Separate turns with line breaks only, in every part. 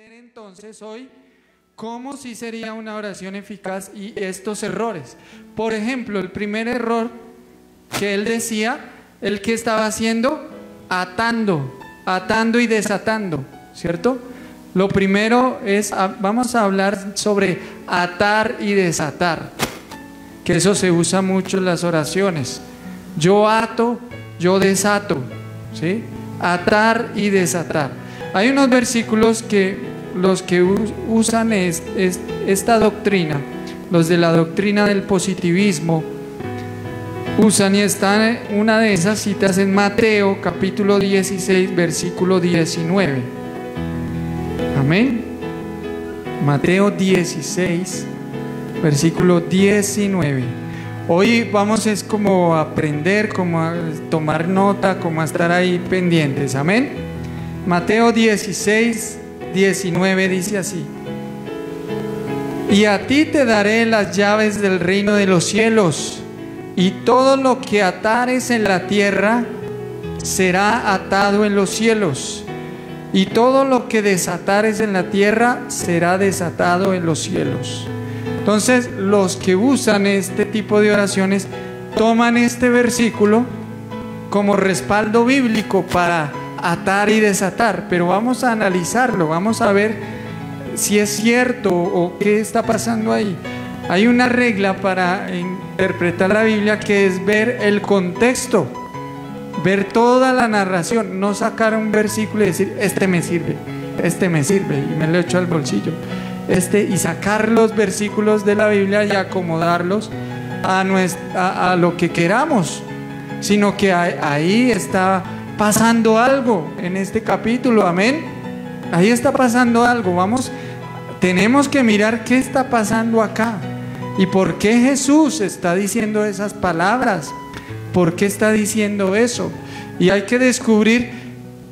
aprender entonces hoy cómo sí sería una oración eficaz y estos errores. Por ejemplo, el primer error que él decía, el que estaba haciendo, atando y desatando, ¿cierto? Lo primero es, vamos a hablar sobre atar y desatar, que eso se usa mucho en las oraciones. Yo ato, yo desato, ¿sí? Atar y desatar. Hay unos versículos que los que usan esta doctrina, los de la doctrina del positivismo, usan, y está una de esas citas en Mateo capítulo 16 versículo 19. Amén. Mateo 16 versículo 19. Hoy vamos es como a aprender, como a tomar nota, como a estar ahí pendientes. Amén. Mateo 16 19 dice así: y a ti te daré las llaves del reino de los cielos, y todo lo que atares en la tierra será atado en los cielos, y todo lo que desatares en la tierra será desatado en los cielos. Entonces, los que usan este tipo de oraciones toman este versículo como respaldo bíblico para atar y desatar, pero vamos a analizarlo, vamos a ver si es cierto o qué está pasando ahí. Hay una regla para interpretar la Biblia, que es ver el contexto, ver toda la narración, no sacar un versículo y decir, este me sirve y me lo echo al bolsillo, y sacar los versículos de la Biblia y acomodarlos a lo que queramos, sino que ahí está pasando algo en este capítulo. Amén. Ahí está pasando algo. Tenemos que mirar qué está pasando acá y por qué Jesús está diciendo esas palabras, por qué está diciendo eso, y hay que descubrir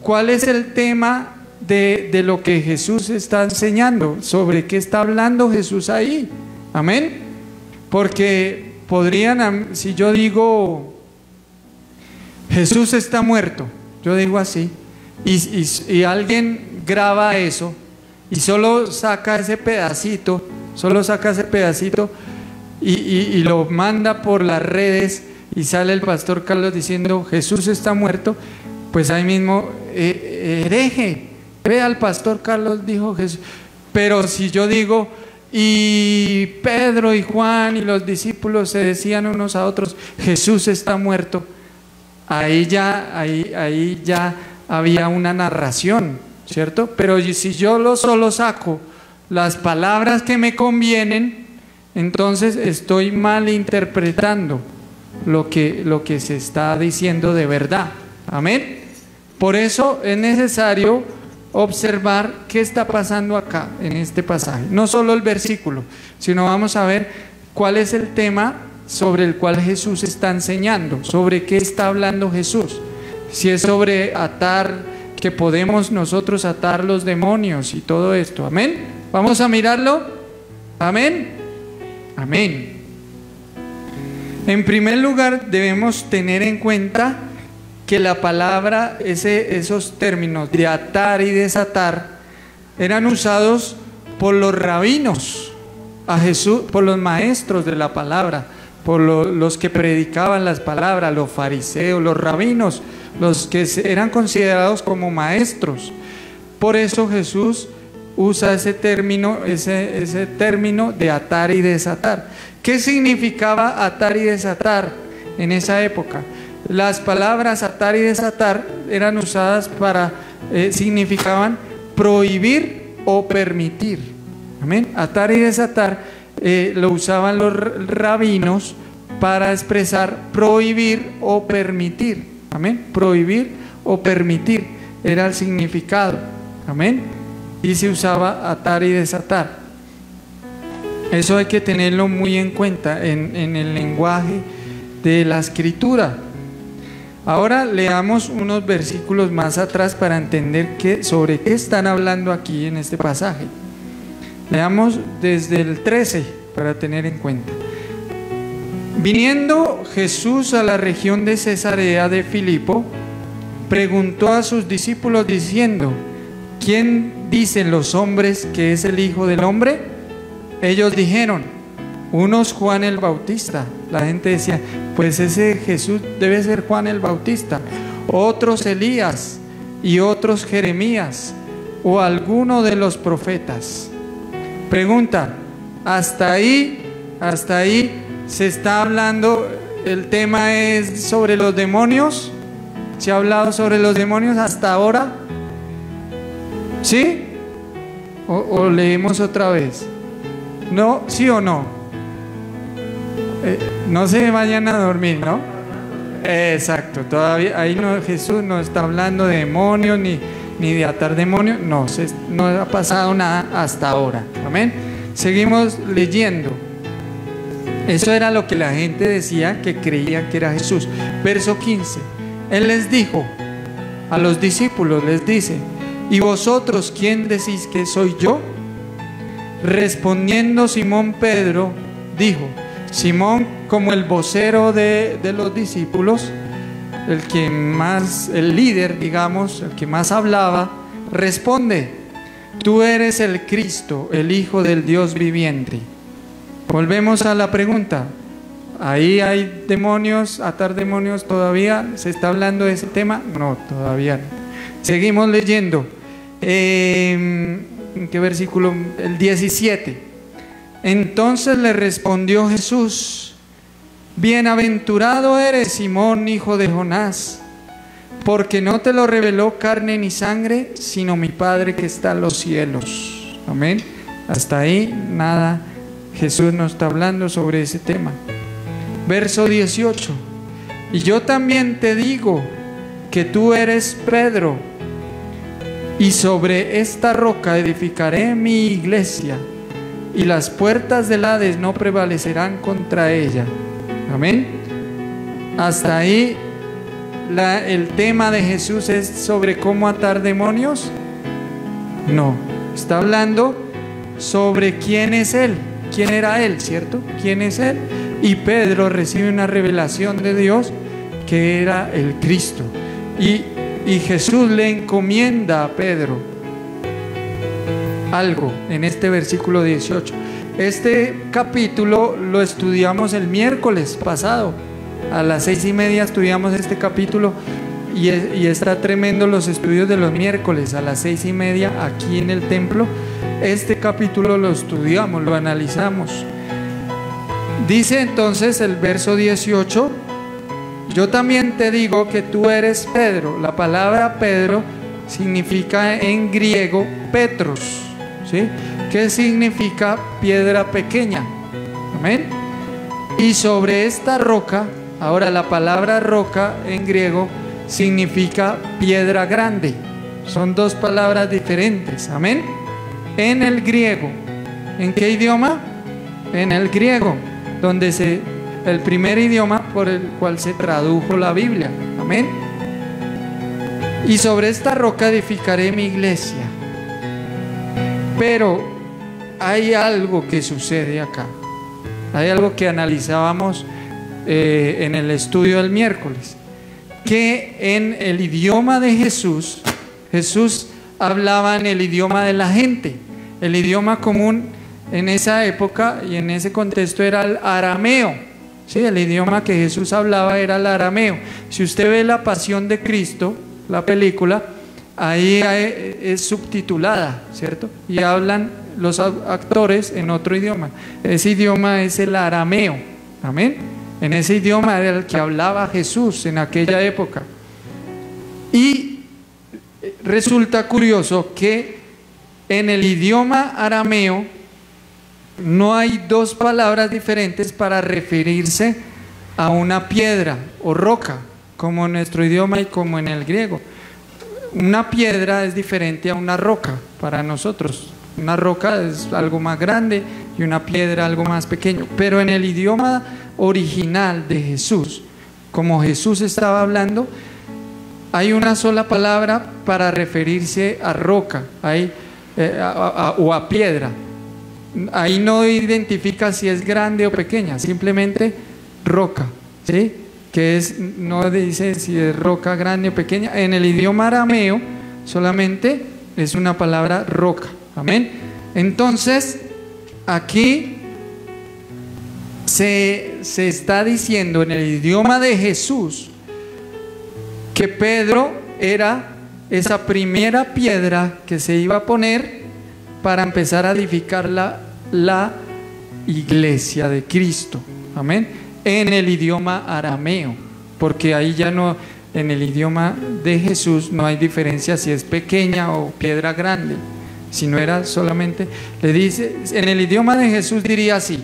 cuál es el tema de lo que Jesús está enseñando, sobre qué está hablando Jesús ahí. Amén. Porque si yo digo Jesús está muerto, yo digo así, y alguien graba eso y solo saca ese pedacito y lo manda por las redes, y sale el pastor Carlos diciendo Jesús está muerto, pues ahí mismo, hereje, ve, al pastor Carlos dijo Jesús. Pero si yo digo, y Pedro y Juan y los discípulos se decían unos a otros, Jesús está muerto, ahí ya había una narración, ¿cierto? Pero si yo solo saco las palabras que me convienen, entonces estoy malinterpretando lo que se está diciendo de verdad. Amén. Por eso es necesario observar qué está pasando acá en este pasaje, no solo el versículo, sino vamos a ver cuál es el tema sobre el cual Jesús está enseñando, sobre qué está hablando Jesús. Si es sobre atar, que podemos nosotros atar los demonios y todo esto. Amén. Vamos a mirarlo. Amén. Amén. En primer lugar, debemos tener en cuenta que la palabra, esos términos de atar y desatar, eran usados por los rabinos a Jesús, por los maestros de la palabra, por los que predicaban las palabras, los fariseos, los rabinos, los que eran considerados como maestros. Por eso Jesús usa ese término de atar y desatar. ¿Qué significaba atar y desatar en esa época? Las palabras atar y desatar eran usadas significaban prohibir o permitir. Amén. Atar y desatar lo usaban los rabinos para expresar prohibir o permitir. Amén. Prohibir o permitir era el significado. Amén. Y se usaba atar y desatar. Eso hay que tenerlo muy en cuenta en el lenguaje de la escritura. Ahora leamos unos versículos más atrás para entender sobre qué están hablando aquí en este pasaje. Leamos desde el 13 para tener en cuenta. Viniendo Jesús a la región de Cesarea de Filipo, preguntó a sus discípulos diciendo: ¿quién dicen los hombres que es el Hijo del Hombre? Ellos dijeron, unos Juan el Bautista. La gente decía, pues ese Jesús debe ser Juan el Bautista. Otros Elías y otros Jeremías o alguno de los profetas. Pregunta, hasta ahí se está hablando, el tema es sobre los demonios. ¿Se ha hablado sobre los demonios hasta ahora? ¿Sí? ¿O leemos otra vez? ¿No? ¿Sí o no? No se vayan a dormir, ¿no? Exacto, todavía ahí no, Jesús no está hablando de demonios ni de atar demonios. No ha pasado nada hasta ahora. Amén. Seguimos leyendo. Eso era lo que la gente decía, que creía que era Jesús. Verso 15. Él les dijo a los discípulos, les dice, ¿y vosotros quién decís que soy yo? Respondiendo Simón Pedro dijo, Simón, como el vocero de los discípulos, el líder, digamos, el que más hablaba, responde, tú eres el Cristo, el Hijo del Dios viviente. Volvemos a la pregunta. ¿Ahí hay demonios, atar demonios todavía? ¿Se está hablando de ese tema? No, todavía no. Seguimos leyendo. ¿En qué versículo? El 17. Entonces le respondió Jesús, bienaventurado eres, Simón, hijo de Jonás, porque no te lo reveló carne ni sangre, sino mi Padre que está en los cielos. Amén. Hasta ahí nada. Jesús no está hablando sobre ese tema. Verso 18. Y yo también te digo que tú eres Pedro, y sobre esta roca edificaré mi iglesia, y las puertas del Hades no prevalecerán contra ella. Amén. Hasta ahí el tema de Jesús es sobre cómo atar demonios. No, está hablando sobre quién es Él, quién era Él, ¿cierto? ¿Quién es Él? Y Pedro recibe una revelación de Dios que era el Cristo. Y Jesús le encomienda a Pedro algo en este versículo 18. Este capítulo lo estudiamos el miércoles pasado. A las 6:30 estudiamos este capítulo y está tremendo los estudios de los miércoles a las 6:30 aquí en el templo. Este capítulo lo estudiamos, lo analizamos. Dice entonces el verso 18, yo también te digo que tú eres Pedro. La palabra Pedro significa en griego Petros, ¿sí? ¿Qué significa piedra pequeña? Amén. Y sobre esta roca, ahora la palabra roca en griego significa piedra grande. Son dos palabras diferentes. Amén. En el griego. ¿En qué idioma? En el griego, donde el primer idioma por el cual se tradujo la Biblia. Amén. Y sobre esta roca edificaré mi iglesia. Pero hay algo que sucede acá. Hay algo que analizábamos en el estudio del miércoles, que en el idioma de Jesús hablaba en el idioma de la gente. El idioma común en esa época y en ese contexto era el arameo. Sí, el idioma que Jesús hablaba era el arameo. Si usted ve La Pasión de Cristo, la película, ahí es subtitulada, ¿cierto? Y hablan los actores en otro idioma. Ese idioma es el arameo. Amén. En ese idioma era el que hablaba Jesús en aquella época. Y resulta curioso que en el idioma arameo no hay dos palabras diferentes para referirse a una piedra o roca, como en nuestro idioma y como en el griego. Una piedra es diferente a una roca para nosotros. Una roca es algo más grande y una piedra algo más pequeño. Pero en el idioma original de Jesús, como Jesús estaba hablando, hay una sola palabra para referirse a roca o a piedra. Ahí no identifica si es grande o pequeña, simplemente roca, ¿sí? No dice si es roca grande o pequeña. En el idioma arameo solamente es una palabra roca. Amén. Entonces, aquí se está diciendo en el idioma de Jesús que Pedro era esa primera piedra que se iba a poner para empezar a edificar la iglesia de Cristo. Amén. En el idioma arameo, porque ahí ya no, en el idioma de Jesús no hay diferencia si es pequeña o piedra grande, sino era solamente, le dice, en el idioma de Jesús diría así,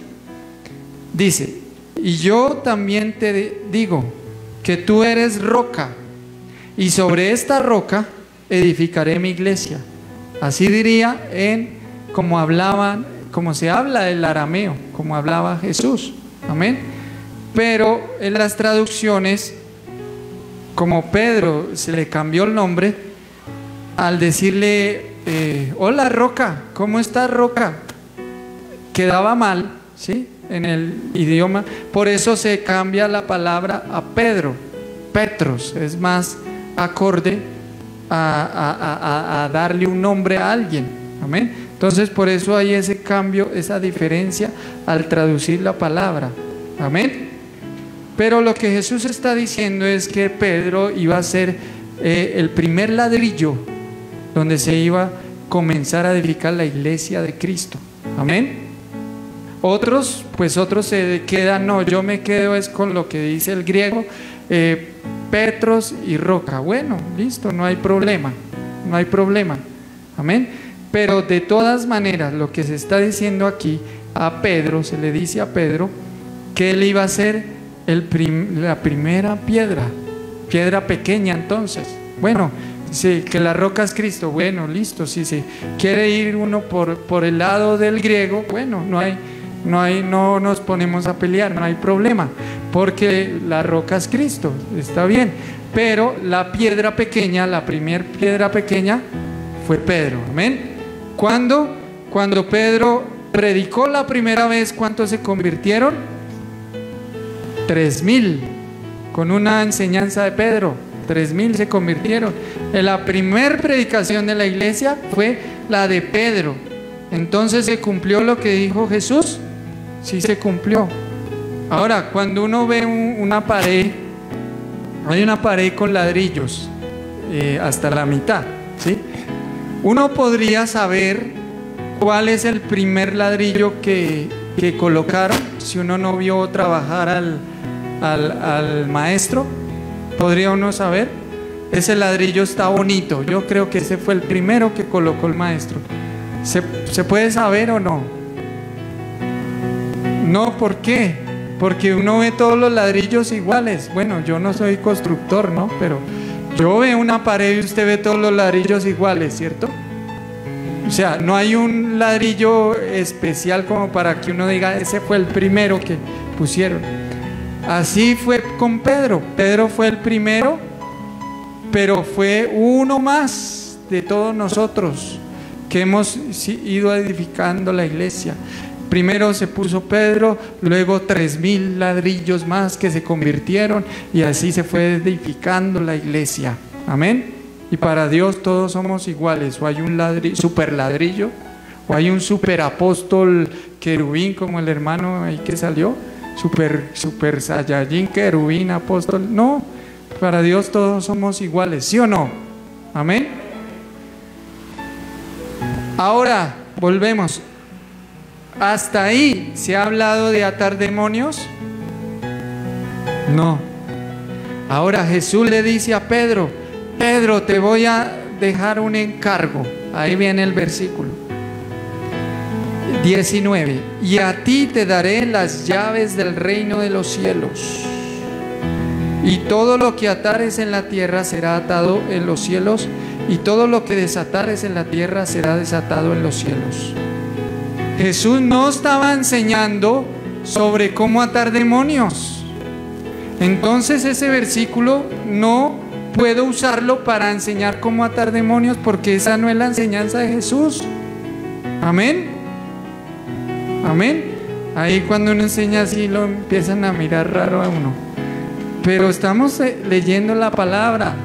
dice: y yo también te digo que tú eres roca, y sobre esta roca edificaré mi iglesia. Así diría como se habla el arameo, como hablaba Jesús. Amén. Pero en las traducciones, como Pedro se le cambió el nombre, al decirle hola roca, ¿cómo estás roca?, quedaba mal, ¿sí?, en el idioma. Por eso se cambia la palabra a Pedro, Petros, es más acorde a darle un nombre a alguien. Amén. Entonces por eso hay ese cambio, esa diferencia al traducir la palabra. Amén. Pero lo que Jesús está diciendo es que Pedro iba a ser el primer ladrillo donde se iba a comenzar a edificar la iglesia de Cristo. Amén. Otros se quedan, no, yo me quedo es con lo que dice el griego, Petros y roca. Bueno, listo, no hay problema, no hay problema. Amén. Pero de todas maneras, lo que se está diciendo aquí a Pedro, se le dice a Pedro que él iba a ser la primera piedra pequeña. Entonces, bueno, sí, que la roca es Cristo. Bueno, listo, si se quiere ir uno por el lado del griego, bueno, no nos ponemos a pelear, no hay problema, porque la roca es Cristo, está bien. Pero la piedra pequeña, la primera piedra pequeña fue Pedro. Amén. Cuando Pedro predicó la primera vez, ¿cuántos se convirtieron? 3,000 con una enseñanza de Pedro. 3,000 se convirtieron. La primera predicación de la iglesia fue la de Pedro. Entonces, ¿se cumplió lo que dijo Jesús? Sí, se cumplió. Ahora, cuando uno ve una pared, hay una pared con ladrillos hasta la mitad, ¿sí? Uno podría saber cuál es el primer ladrillo que colocaron si uno no vio trabajar al maestro. ¿Podría uno saber? Ese ladrillo está bonito, yo creo que ese fue el primero que colocó el maestro. ¿Se puede saber o no? No, ¿por qué? Porque uno ve todos los ladrillos iguales. Bueno, yo no soy constructor, ¿no? Pero yo veo una pared y usted ve todos los ladrillos iguales, ¿cierto? O sea, no hay un ladrillo especial como para que uno diga, ese fue el primero que pusieron. Así fue con Pedro. Pedro fue el primero, pero fue uno más de todos nosotros que hemos ido edificando la iglesia. Primero se puso Pedro, luego 3,000 ladrillos más que se convirtieron, y así se fue edificando la iglesia. Amén. Y para Dios todos somos iguales. O hay un super ladrillo, o hay un super apóstol querubín como el hermano ahí que salió, super Saiyajin, querubín, apóstol. No, para Dios todos somos iguales, ¿sí o no? Amén. Ahora volvemos. ¿Hasta ahí se ha hablado de atar demonios? No. Ahora Jesús le dice a Pedro: Pedro, te voy a dejar un encargo. Ahí viene el versículo 19. Y a ti te daré las llaves del reino de los cielos. Y todo lo que atares en la tierra será atado en los cielos, y todo lo que desatares en la tierra será desatado en los cielos. Jesús no estaba enseñando sobre cómo atar demonios. Entonces ese versículo no puedo usarlo para enseñar cómo atar demonios, porque esa no es la enseñanza de Jesús. Amén. Amén. Ahí cuando uno enseña así lo empiezan a mirar raro a uno. Pero estamos leyendo la palabra.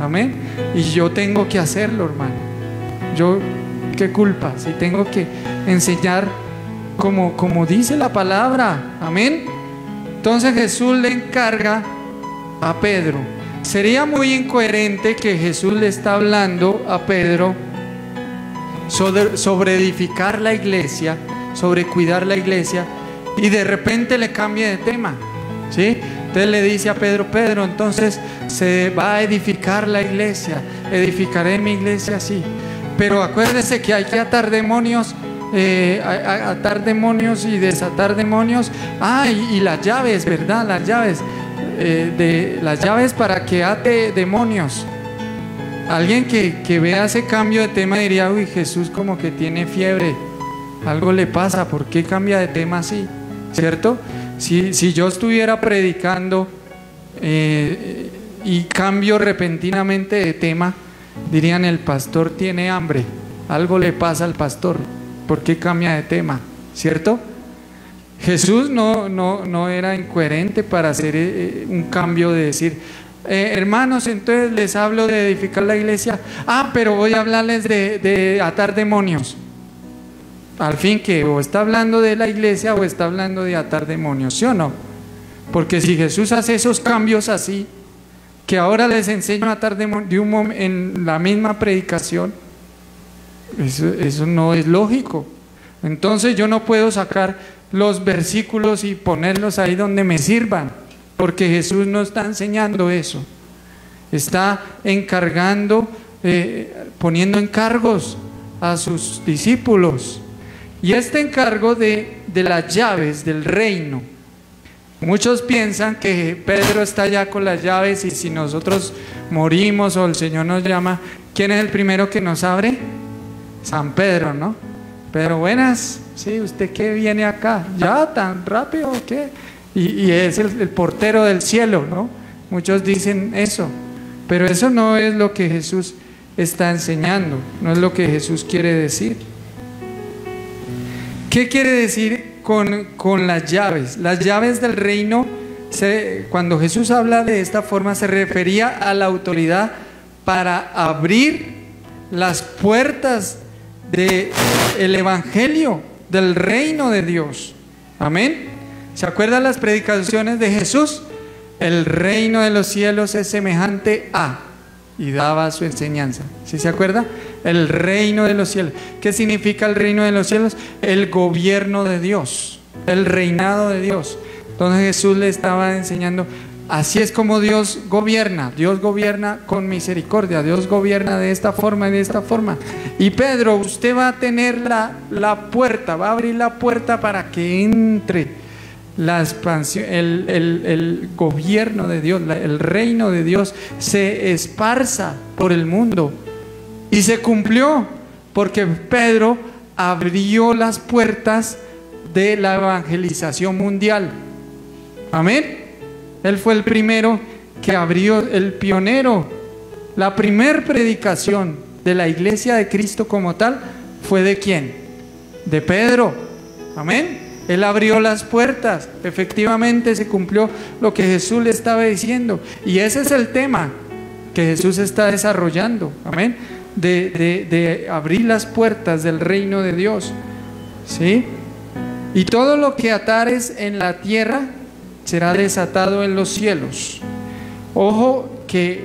Amén. Y yo tengo que hacerlo, hermano. Yo, ¿qué culpa? Si tengo que enseñar como dice la palabra. Amén. Entonces Jesús le encarga a Pedro. Sería muy incoherente que Jesús le está hablando a Pedro sobre edificar la iglesia, sobre cuidar la iglesia, y de repente le cambie de tema, ¿sí? Entonces le dice a Pedro: Pedro, entonces se va a edificar la iglesia, edificaré mi iglesia así, pero acuérdese que hay que atar demonios, atar demonios y desatar demonios. Y las llaves, ¿verdad? Las llaves, las llaves para que ate demonios. Alguien que vea ese cambio de tema diría: uy, Jesús como que tiene fiebre, algo le pasa, ¿por qué cambia de tema así? ¿Cierto? Si yo estuviera predicando y cambio repentinamente de tema, dirían: el pastor tiene hambre, algo le pasa al pastor, ¿por qué cambia de tema? ¿Cierto? Jesús no era incoherente para hacer un cambio de decir: hermanos, entonces les hablo de edificar la iglesia, pero voy a hablarles de atar demonios. Al fin, que o está hablando de la iglesia o está hablando de atar demonios, ¿sí o no? Porque si Jesús hace esos cambios así, que ahora les enseño a atar demonios en la misma predicación, eso no es lógico. Entonces yo no puedo sacar los versículos y ponerlos ahí donde me sirvan, porque Jesús no está enseñando eso. Está encargando, poniendo encargos a sus discípulos. Y este encargo de las llaves del reino, muchos piensan que Pedro está ya con las llaves, y si nosotros morimos o el Señor nos llama, ¿quién es el primero que nos abre? San Pedro, ¿no? Pero buenas, sí, ¿usted qué viene acá? ¿Ya tan rápido o qué? Y es el portero del cielo, ¿no? Muchos dicen eso, pero eso no es lo que Jesús está enseñando, no es lo que Jesús quiere decir. ¿Qué quiere decir con las llaves? Las llaves del reino, cuando Jesús habla de esta forma, se refería a la autoridad para abrir las puertas del evangelio, del reino de Dios. Amén. ¿Se acuerdan las predicaciones de Jesús? El reino de los cielos es semejante a, y daba su enseñanza. ¿Sí se acuerda? El reino de los cielos. ¿Qué significa el reino de los cielos? El gobierno de Dios, el reinado de Dios. Entonces Jesús le estaba enseñando: así es como Dios gobierna. Dios gobierna con misericordia, Dios gobierna de esta forma y de esta forma. Y Pedro, usted va a tener la puerta, va a abrir la puerta para que entre la expansión, el gobierno de Dios, el reino de Dios se esparza por el mundo. Y se cumplió, porque Pedro abrió las puertas de la evangelización mundial. Amén. Él fue el primero que abrió, el pionero. La primer predicación de la iglesia de Cristo como tal fue ¿de quién? De Pedro. Amén. Él abrió las puertas. Efectivamente se cumplió lo que Jesús le estaba diciendo. Y ese es el tema que Jesús está desarrollando. Amén. De abrir las puertas del reino de Dios. ¿Sí? Y todo lo que atares en la tierra será desatado en los cielos. Ojo, que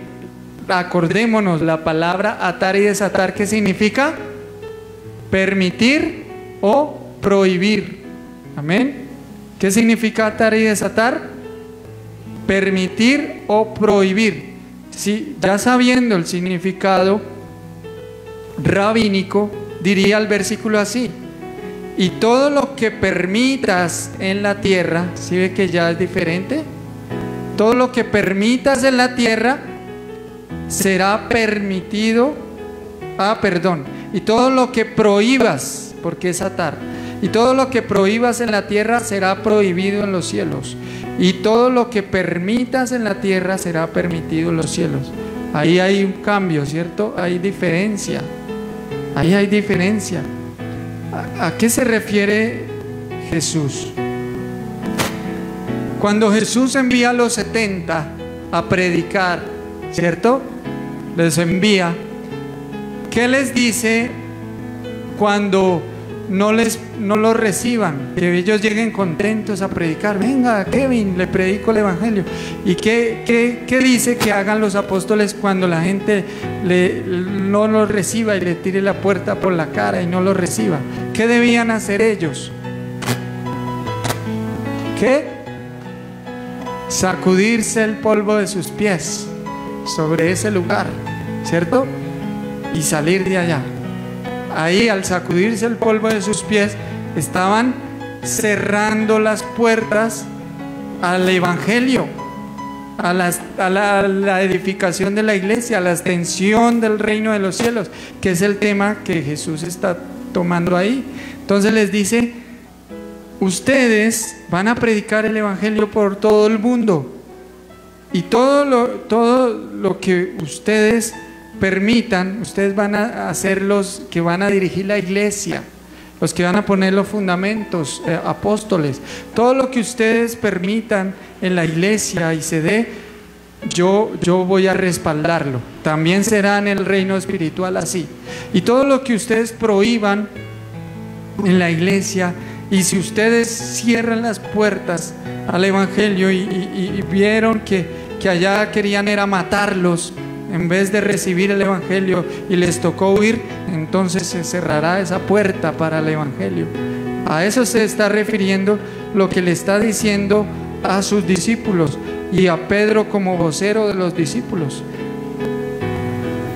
acordémonos, la palabra atar y desatar, ¿qué significa? Permitir o prohibir. Amén. ¿Qué significa atar y desatar? Permitir o prohibir. Sí, ya sabiendo el significado rabínico, diría el versículo así: y todo lo que permitas en la tierra, ¿sí ve que ya es diferente? Todo lo que permitas en la tierra será permitido, y todo lo que prohíbas, porque es atar, y todo lo que prohíbas en la tierra será prohibido en los cielos, y todo lo que permitas en la tierra será permitido en los cielos. Ahí hay un cambio, ¿cierto? Hay diferencia. Ahí hay diferencia. ¿A qué se refiere Jesús? Cuando Jesús envía a los 70 a predicar, ¿cierto? Les envía. ¿Qué les dice cuando no los reciban? Que ellos lleguen contentos a predicar. Venga, Kevin, le predico el evangelio. ¿Y qué dice que hagan los apóstoles cuando la gente no los reciba y le tire la puerta por la cara y no los reciba? ¿Qué debían hacer ellos? ¿Qué? Sacudirse el polvo de sus pies sobre ese lugar, ¿cierto? Y salir de allá. Ahí, al sacudirse el polvo de sus pies, estaban cerrando las puertas al evangelio, a la edificación de la iglesia, a la extensión del reino de los cielos, que es el tema que Jesús está tomando ahí. Entonces les dice: ustedes van a predicar el evangelio por todo el mundo, y todo lo que ustedes permitan, ustedes van a ser los que van a dirigir la iglesia, los que van a poner los fundamentos, apóstoles. Todo lo que ustedes permitan en la iglesia y se dé, yo voy a respaldarlo. También será en el reino espiritual así. Y todo lo que ustedes prohíban en la iglesia, y si ustedes cierran las puertas al evangelio y vieron que allá querían era matarlos en vez de recibir el evangelio y les tocó huir, entonces se cerrará esa puerta para el evangelio. A eso se está refiriendo lo que le está diciendo a sus discípulos y a Pedro como vocero de los discípulos.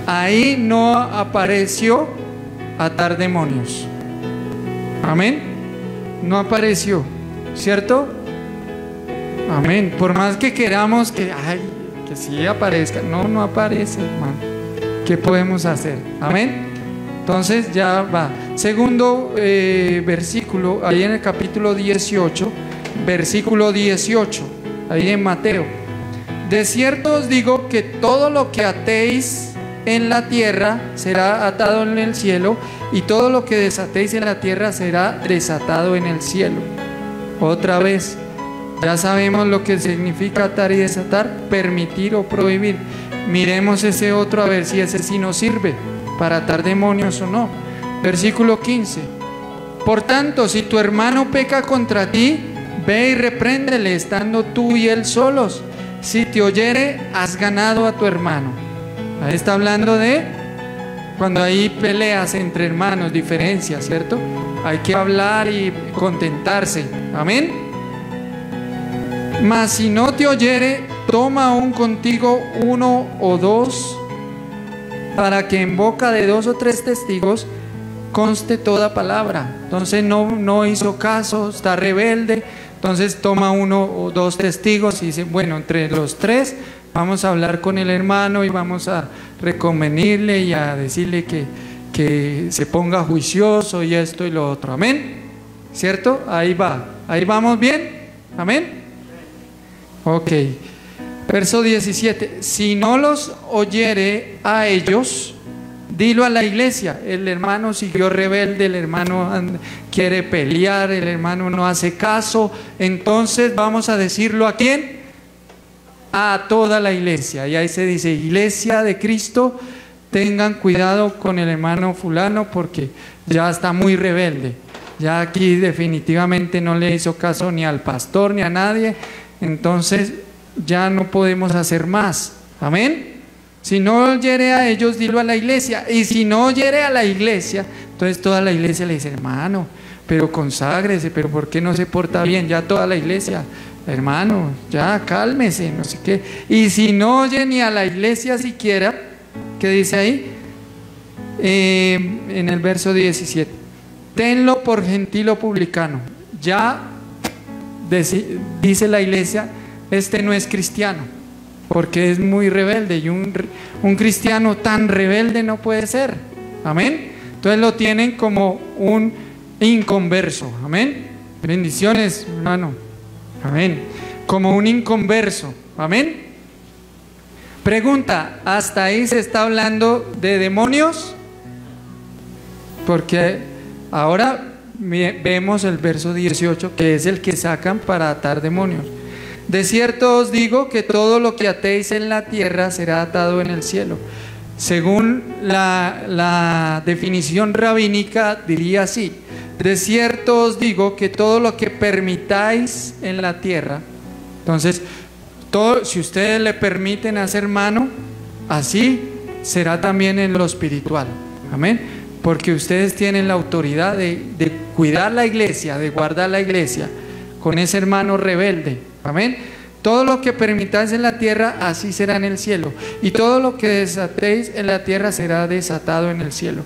Ahí no apareció atar demonios. Amén. No apareció, ¿cierto? Amén. Por más que queramos que sí aparezca, no aparece, hermano. ¿Qué podemos hacer? Amén. Entonces ya va. Segundo versículo, ahí en el capítulo 18, versículo 18, ahí en Mateo. De cierto os digo que todo lo que atéis en la tierra será atado en el cielo, y todo lo que desatéis en la tierra será desatado en el cielo. Otra vez, ya sabemos lo que significa atar y desatar, permitir o prohibir. Miremos ese otro a ver si ese sí nos sirve para atar demonios o no. Versículo 15. Por tanto, si tu hermano peca contra ti, ve y repréndele, estando tú y él solos. Si te oyere, has ganado a tu hermano. Ahí está hablando de cuando hay peleas entre hermanos, diferencias, ¿cierto? Hay que hablar y contentarse. Amén. Mas si no te oyere, toma aún contigo uno o dos, para que en boca de 2 o 3 testigos conste toda palabra. Entonces no hizo caso, está rebelde. Entonces toma 1 o 2 testigos y dice: bueno, entre los 3 vamos a hablar con el hermano y vamos a reconvenirle y a decirle que se ponga juicioso y esto y lo otro. Amén. ¿Cierto? Ahí va. Ahí vamos bien. Amén. Ok. Verso 17. Si no los oyere a ellos, dilo a la iglesia. El hermano siguió rebelde, el hermano quiere pelear, el hermano no hace caso. Entonces vamos a decirlo ¿a quién? A toda la iglesia. Y ahí se dice: iglesia de Cristo, tengan cuidado con el hermano fulano porque ya está muy rebelde. Ya aquí definitivamente no le hizo caso ni al pastor ni a nadie. Entonces ya no podemos hacer más. Amén. Si no oyere a ellos, dilo a la iglesia. Y si no oyere a la iglesia, entonces toda la iglesia le dice: hermano, pero conságrese, pero ¿por qué no se porta bien? Ya toda la iglesia: hermano, ya cálmese, no sé qué. Y si no oye ni a la iglesia siquiera, ¿qué dice ahí? En el verso 17: tenlo por gentil o publicano. Ya dice la iglesia: este no es cristiano, porque es muy rebelde, y un cristiano tan rebelde no puede ser. Amén. Entonces lo tienen como un inconverso. Amén. Bendiciones, hermano. Amén. Como un inconverso. Amén. Pregunta: ¿hasta ahí se está hablando de demonios? Porque ahora vemos el verso 18, que es el que sacan para atar demonios. De cierto os digo que todo lo que atéis en la tierra será atado en el cielo. Según la definición rabínica, diría así: de cierto os digo que todo lo que permitáis en la tierra, entonces, si ustedes le permiten hacer mano, así será también en lo espiritual. Amén. Porque ustedes tienen la autoridad de cuidar la iglesia, de guardar la iglesia con ese hermano rebelde. Amén. Todo lo que permitáis en la tierra, así será en el cielo. Y todo lo que desatéis en la tierra será desatado en el cielo.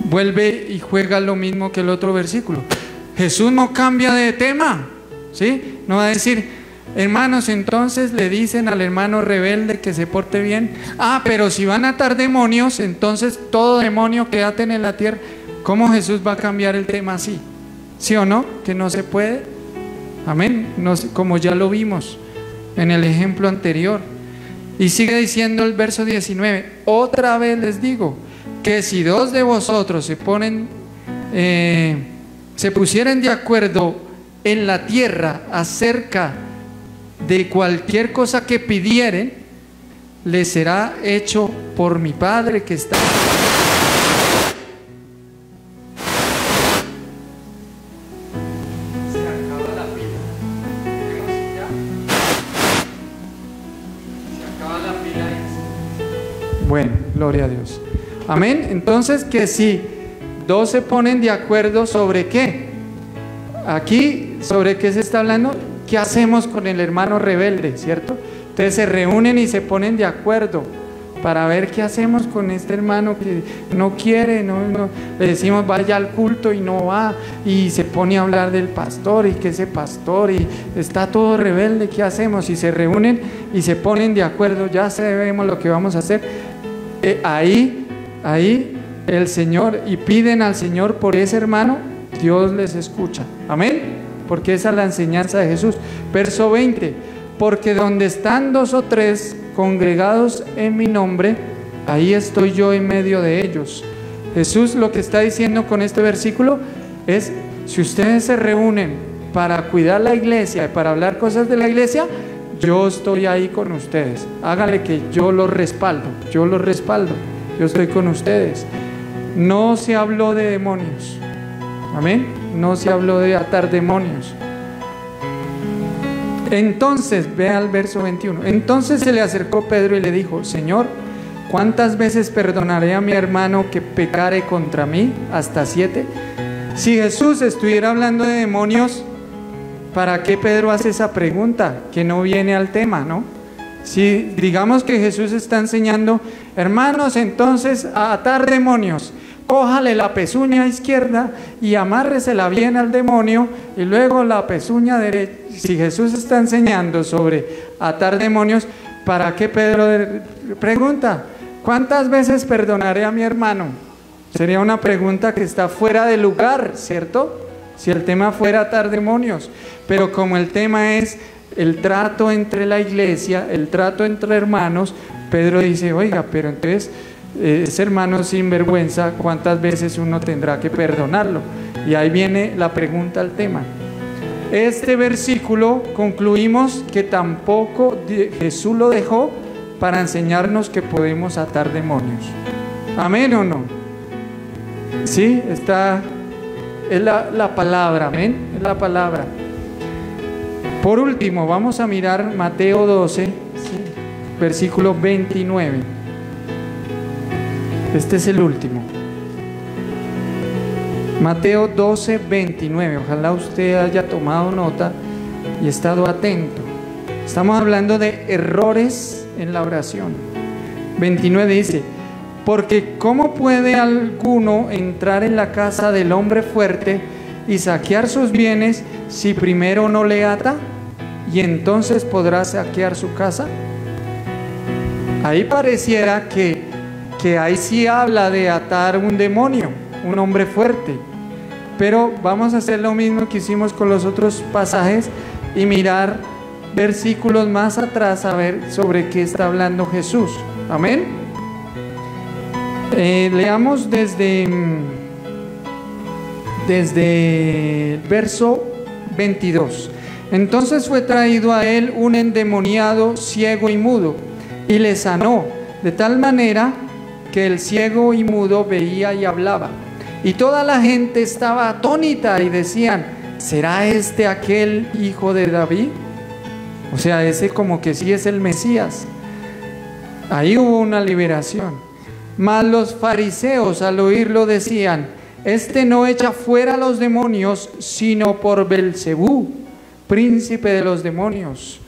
Vuelve y juega lo mismo que el otro versículo. Jesús no cambia de tema, ¿sí? No va a decir, hermanos, entonces le dicen al hermano rebelde que se porte bien. Pero si van a atar demonios, entonces todo demonio que aten en la tierra. ¿Cómo Jesús va a cambiar el tema así? ¿Sí o no? Que no se puede. Amén. No, como ya lo vimos en el ejemplo anterior. Y sigue diciendo el verso 19: otra vez les digo que si dos de vosotros se pusieran de acuerdo en la tierra acerca de cualquier cosa que pidieren, les será hecho por mi Padre que está. Se acaba la pila. Se acaba la pila. Bueno, gloria a Dios. Amén. Entonces, que si dos se ponen de acuerdo sobre qué, aquí sobre qué se está hablando, qué hacemos con el hermano rebelde, ¿cierto? Entonces se reúnen y se ponen de acuerdo para ver qué hacemos con este hermano que no quiere, le decimos vaya al culto y no va, y se pone a hablar del pastor y que ese pastor y está todo rebelde, ¿qué hacemos? Y se reúnen y se ponen de acuerdo, ya sabemos lo que vamos a hacer. Ahí el Señor, y piden al Señor por ese hermano, Dios les escucha. Amén. Porque esa es la enseñanza de Jesús. Verso 20: porque donde están dos o tres congregados en mi nombre, ahí estoy yo en medio de ellos. Jesús lo que está diciendo con este versículo es: si ustedes se reúnen para cuidar la iglesia, para hablar cosas de la iglesia, yo estoy ahí con ustedes. Háganle que yo los respaldo, yo estoy con ustedes. No se habló de demonios. Amén. No se habló de atar demonios. Entonces, vea el verso 21. Entonces se le acercó Pedro y le dijo: Señor, ¿cuántas veces perdonaré a mi hermano que pecare contra mí? ¿Hasta 7? Si Jesús estuviera hablando de demonios, ¿para qué Pedro hace esa pregunta que no viene al tema, no? Si digamos que Jesús está enseñando, hermanos, entonces a atar demonios, cójale la pezuña izquierda y amárresela bien al demonio y luego la pezuña derecha. Si Jesús está enseñando sobre atar demonios, ¿para qué Pedro pregunta? ¿Cuántas veces perdonaré a mi hermano? Sería una pregunta que está fuera de lugar, ¿cierto? Si el tema fuera atar demonios. Pero como el tema es el trato entre la iglesia, el trato entre hermanos, Pedro dice: oiga, pero entonces ese hermano sin vergüenza, ¿cuántas veces uno tendrá que perdonarlo? Y ahí viene la pregunta al tema. Este versículo concluimos que tampoco Jesús lo dejó para enseñarnos que podemos atar demonios. ¿Amén o no? Sí, es la palabra, amén, es la palabra. Por último, vamos a mirar Mateo 12, ¿sí? Versículo 29. Este es el último. Mateo 12, 29. Ojalá usted haya tomado nota y estado atento. Estamos hablando de errores en la oración. 29 dice: porque ¿cómo puede alguno entrar en la casa del hombre fuerte y saquear sus bienes si primero no le ata? ¿Y entonces podrá saquear su casa? Ahí pareciera que ahí sí habla de atar un demonio, un hombre fuerte. Pero vamos a hacer lo mismo que hicimos con los otros pasajes y mirar versículos más atrás a ver sobre qué está hablando Jesús. Amén. Leamos desde el verso 22. Entonces fue traído a él un endemoniado ciego y mudo, y le sanó, de tal manera que el ciego y mudo veía y hablaba. Y toda la gente estaba atónita y decían: ¿será este aquel hijo de David? O sea, ese como que sí es el Mesías. Ahí hubo una liberación. Mas los fariseos al oírlo decían: este no echa fuera a los demonios, sino por Belcebú, príncipe de los demonios.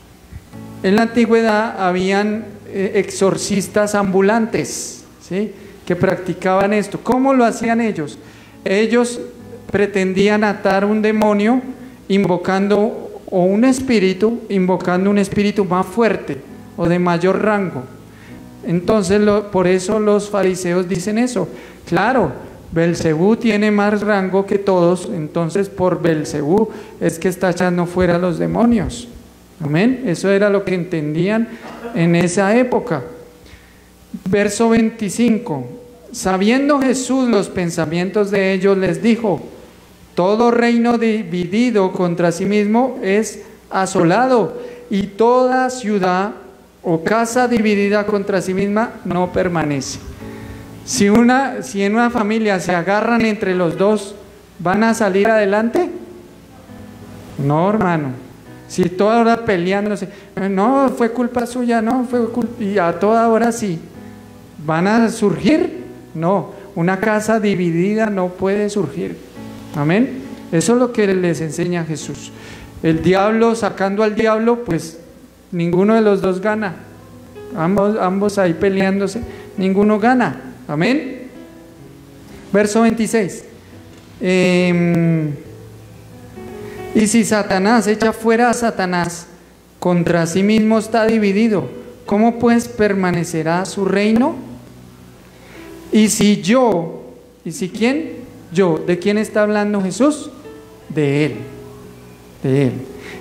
En la antigüedad habían exorcistas ambulantes, ¿sí?, que practicaban esto. ¿Cómo lo hacían ellos? Ellos pretendían atar un demonio invocando, o un espíritu, invocando un espíritu más fuerte o de mayor rango. Entonces, por eso los fariseos dicen eso. Claro, Belcebú tiene más rango que todos, entonces por Belcebú es que está echando fuera a los demonios. Amén. Eso era lo que entendían en esa época. Verso 25. Sabiendo Jesús los pensamientos de ellos, les dijo: todo reino dividido contra sí mismo es asolado, y toda ciudad o casa dividida contra sí misma no permanece. Si en una familia se agarran entre los dos, ¿van a salir adelante? No, hermano. Si toda hora peleándose, no, fue culpa suya, no, fue culpa, y a toda hora sí, ¿van a surgir? No, una casa dividida no puede surgir. Amén. Eso es lo que les enseña Jesús. El diablo, sacando al diablo, pues ninguno de los dos gana. Ambos ahí peleándose, ninguno gana. Amén. Verso 26. Y si Satanás echa fuera a Satanás, contra sí mismo está dividido, ¿cómo pues permanecerá su reino? Y si quién? Yo. ¿De quién está hablando Jesús? De Él. De Él.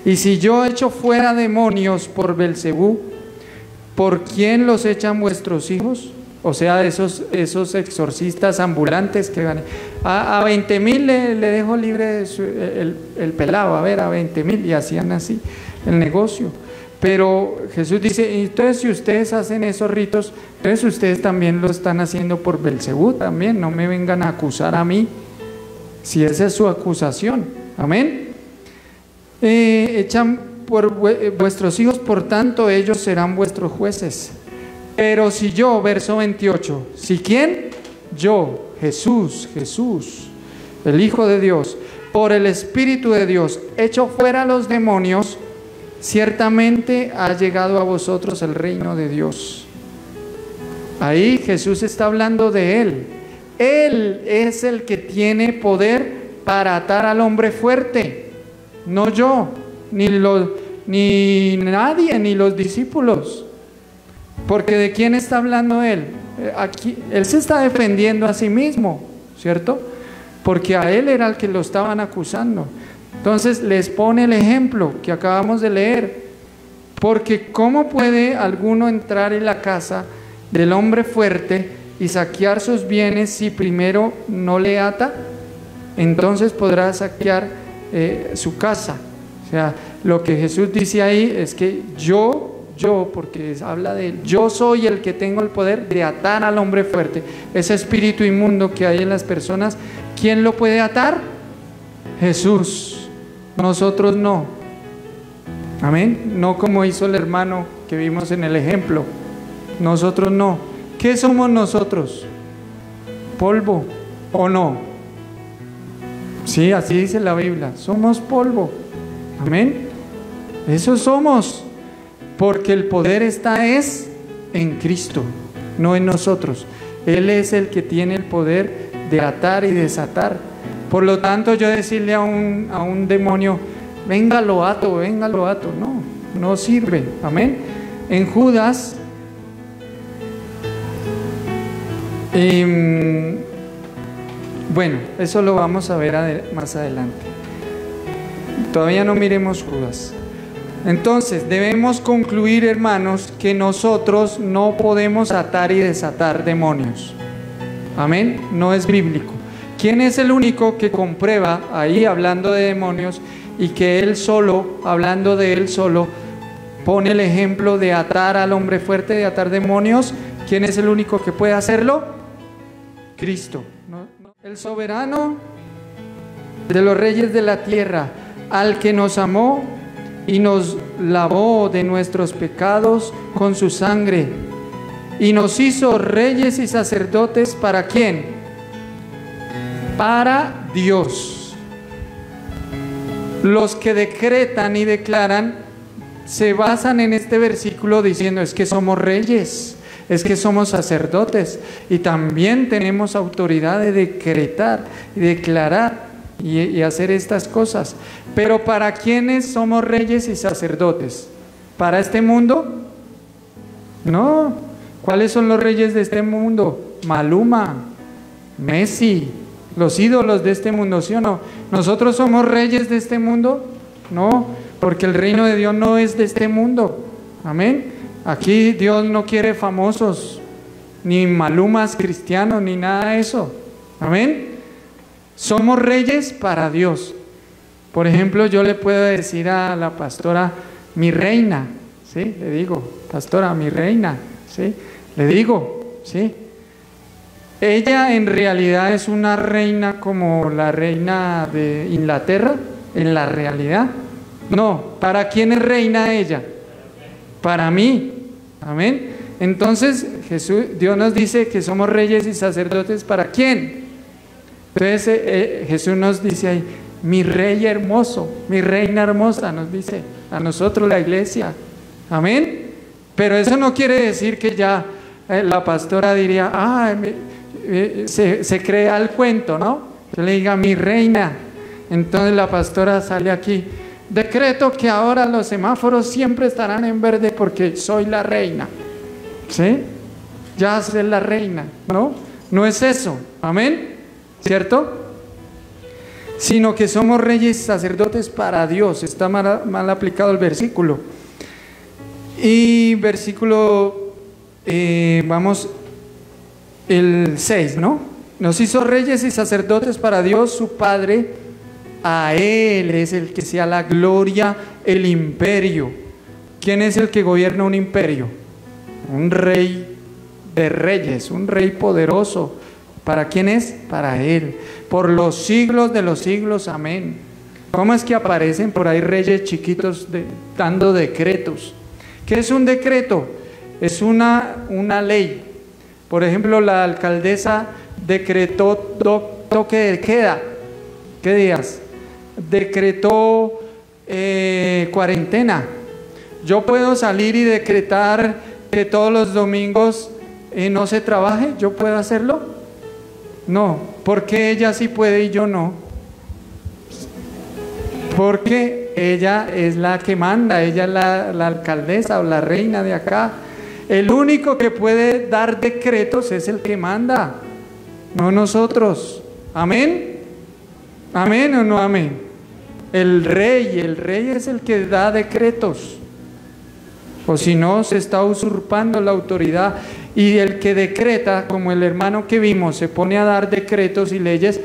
Y si yo echo fuera demonios por Belcebú, ¿por quién los echan vuestros hijos? O sea, esos exorcistas ambulantes que van a 20,000 le dejo libre el pelado, a ver, a 20,000, y hacían así el negocio. Pero Jesús dice: entonces si ustedes hacen esos ritos, entonces ustedes también lo están haciendo por Belcebú también, no me vengan a acusar a mí, si esa es su acusación. Amén. Echan por vuestros hijos, por tanto ellos serán vuestros jueces. Pero si yo, verso 28, ¿si quién? Yo, Jesús, el Hijo de Dios, por el Espíritu de Dios, echo fuera a los demonios, ciertamente ha llegado a vosotros el reino de Dios. Ahí Jesús está hablando de Él. Él es el que tiene poder para atar al hombre fuerte, no yo, ni nadie, ni los discípulos. Porque ¿de quién está hablando Él? Aquí, Él se está defendiendo a sí mismo, ¿cierto? Porque a Él era el que lo estaban acusando. Entonces les pone el ejemplo que acabamos de leer. Porque ¿cómo puede alguno entrar en la casa del hombre fuerte y saquear sus bienes si primero no le ata? Entonces podrá saquear su casa. O sea, lo que Jesús dice ahí es que yo, porque habla de él, yo soy el que tengo el poder de atar al hombre fuerte, ese espíritu inmundo que hay en las personas. ¿Quién lo puede atar? Jesús. Nosotros no. Amén. No como hizo el hermano que vimos en el ejemplo. Nosotros no. ¿Qué somos nosotros? ¿Polvo o no? Sí, así dice la Biblia. Somos polvo. Amén. Eso somos. Porque el poder está en Cristo, no en nosotros. Él es el que tiene el poder de atar y desatar. Por lo tanto, yo decirle a un demonio: venga lo ato, no sirve. Amén. En Judas, bueno, eso lo vamos a ver más adelante. Todavía no miremos Judas. Entonces debemos concluir, hermanos, que nosotros no podemos atar y desatar demonios. Amén. No es bíblico. ¿Quién es el único que comprueba ahí hablando de demonios y que él solo, hablando de él solo, pone el ejemplo de atar al hombre fuerte, de atar demonios? ¿Quién es el único que puede hacerlo? Cristo. El soberano de los reyes de la tierra, al que nos amó y nos lavó de nuestros pecados con su sangre, y nos hizo reyes y sacerdotes. ¿Para quién? Para Dios. Los que decretan y declaran se basan en este versículo diciendo: es que somos reyes, es que somos sacerdotes y también tenemos autoridad de decretar y declarar y hacer estas cosas. Pero ¿para quiénes somos reyes y sacerdotes? ¿Para este mundo? No. ¿Cuáles son los reyes de este mundo? Maluma, Messi, los ídolos de este mundo, ¿sí o no? ¿Nosotros somos reyes de este mundo? No, porque el reino de Dios no es de este mundo. Amén. Aquí Dios no quiere famosos, ni Malumas cristianos, ni nada de eso. Amén. Somos reyes para Dios. Por ejemplo, yo le puedo decir a la pastora, mi reina, ¿sí? Le digo, pastora, mi reina, ¿sí? Le digo, ¿sí? Ella en realidad es una reina como la reina de Inglaterra, en la realidad. No, ¿para quién es reina ella? Para mí. Amén. Entonces Dios nos dice que somos reyes y sacerdotes. ¿Para quién? Entonces Jesús nos dice ahí, mi rey hermoso, mi reina hermosa, nos dice a nosotros la iglesia. Amén. Pero eso no quiere decir que ya la pastora diría, se crea el cuento, ¿no? Yo le diga mi reina. Entonces la pastora sale aquí, decreto que ahora los semáforos siempre estarán en verde porque soy la reina. ¿Sí? Ya soy la reina, ¿no? No es eso. Amén. ¿Cierto? Sino que somos reyes y sacerdotes para Dios. Está mal aplicado el versículo. Y versículo, vamos, el 6, ¿no? Nos hizo reyes y sacerdotes para Dios su Padre. A Él es el que sea la gloria, el imperio. ¿Quién es el que gobierna un imperio? Un rey de reyes, un rey poderoso. ¿Para quién es? Para Él. Por los siglos de los siglos. Amén. ¿Cómo es que aparecen por ahí reyes chiquitos dando decretos? ¿Qué es un decreto? Es una ley. Por ejemplo, la alcaldesa decretó toque de queda. ¿Qué días? Decretó cuarentena. Yo puedo salir y decretar que todos los domingos no se trabaje. ¿Yo puedo hacerlo? No. ¿Por qué ella sí puede y yo no? Porque ella es la que manda, ella es la alcaldesa o la reina de acá. El único que puede dar decretos es el que manda, no nosotros. ¿Amén? ¿Amén o no amén? El rey es el que da decretos. O si no, se está usurpando la autoridad. Y el que decreta, como el hermano que vimos, se pone a dar decretos y leyes,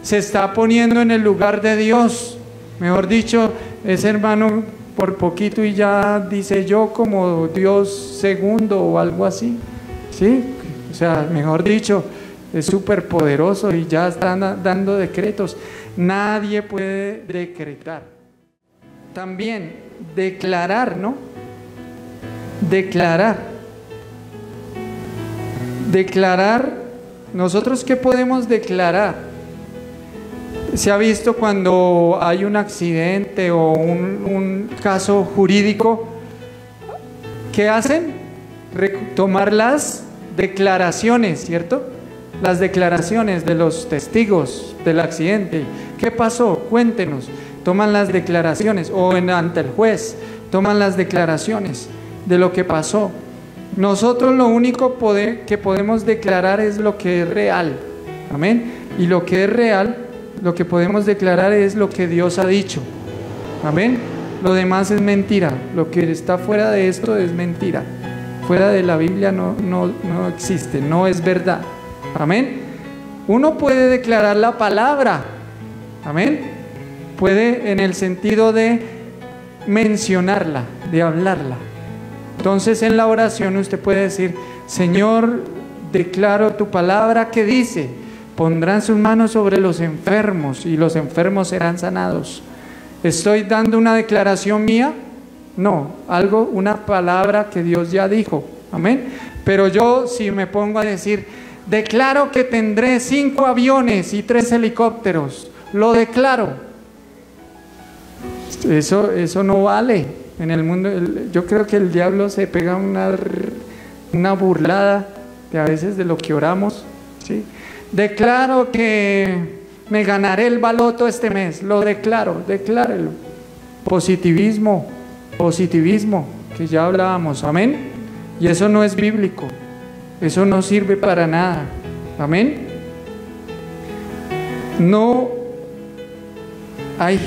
se está poniendo en el lugar de Dios. Mejor dicho, ese hermano por poquito y ya dice yo como Dios segundo o algo así. ¿Sí? O sea, mejor dicho, es súper poderoso y ya están dando decretos. Nadie puede decretar. También declarar, ¿no? Declarar. ¿Nosotros qué podemos declarar? Se ha visto cuando hay un accidente o un caso jurídico, ¿qué hacen? Tomar las declaraciones, ¿cierto? Las declaraciones de los testigos del accidente. ¿Qué pasó? Cuéntenos. Toman las declaraciones, o ante el juez, toman las declaraciones de lo que pasó. Nosotros lo único que podemos declarar es lo que es real. Amén. Y lo que es real, lo que podemos declarar es lo que Dios ha dicho. Amén. Lo demás es mentira. Lo que está fuera de esto es mentira. Fuera de la Biblia no existe, no es verdad. Amén. Uno puede declarar la palabra. Amén. Puede en el sentido de mencionarla, de hablarla. Entonces en la oración usted puede decir, Señor, declaro tu palabra que dice, pondrán sus manos sobre los enfermos y los enfermos serán sanados. ¿Estoy dando una declaración mía? No, una palabra que Dios ya dijo. Amén. Pero yo, si me pongo a decir, declaro que tendré 5 aviones y 3 helicópteros, lo declaro. Eso no vale. En el mundo, yo creo que el diablo se pega una burlada de a veces de lo que oramos, ¿sí? Declaro que me ganaré el baloto este mes, lo declaro, declárelo. Positivismo, que ya hablábamos, amén. Y eso no es bíblico, eso no sirve para nada, amén. No hay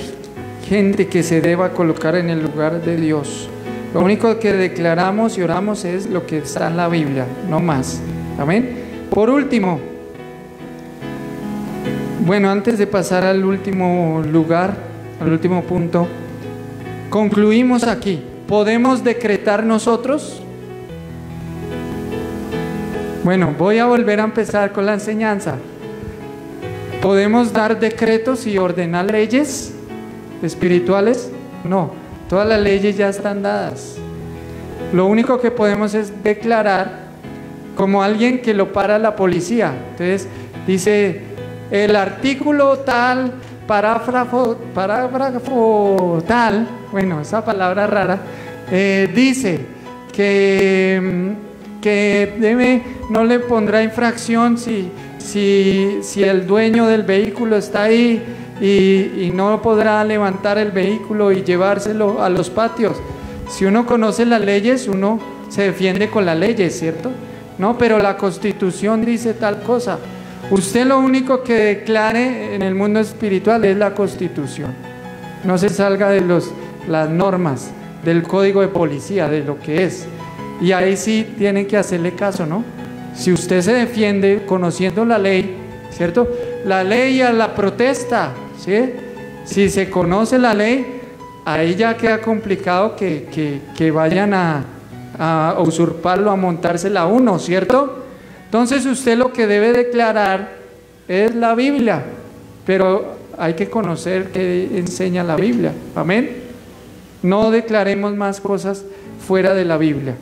gente que se deba colocar en el lugar de Dios. Lo único que declaramos y oramos es lo que está en la Biblia, no más, amén. Por último, bueno, antes de pasar al último lugar, al último punto, concluimos aquí. ¿Podemos decretar nosotros? Bueno, voy a volver a empezar con la enseñanza. ¿Podemos dar decretos y ordenar leyes espirituales? No, todas las leyes ya están dadas. Lo único que podemos es declarar, como alguien que lo para la policía. Entonces dice, el artículo tal, parágrafo tal, bueno, esa palabra rara, dice que no le pondrá infracción si el dueño del vehículo está ahí y no podrá levantar el vehículo y llevárselo a los patios. Si uno conoce las leyes, uno se defiende con las leyes, ¿cierto? No, pero la Constitución dice tal cosa. Usted lo único que declare en el mundo espiritual es la Constitución. No se salga de las normas del código de policía, de lo que es. Y ahí sí tienen que hacerle caso, ¿no? Si usted se defiende conociendo la ley, ¿cierto? La ley a la protesta, ¿sí? Si se conoce la ley, ahí ya queda complicado que vayan a usurparlo, a montársela a uno, ¿cierto? Entonces usted lo que debe declarar es la Biblia, pero hay que conocer qué enseña la Biblia, amén. No declaremos más cosas fuera de la Biblia.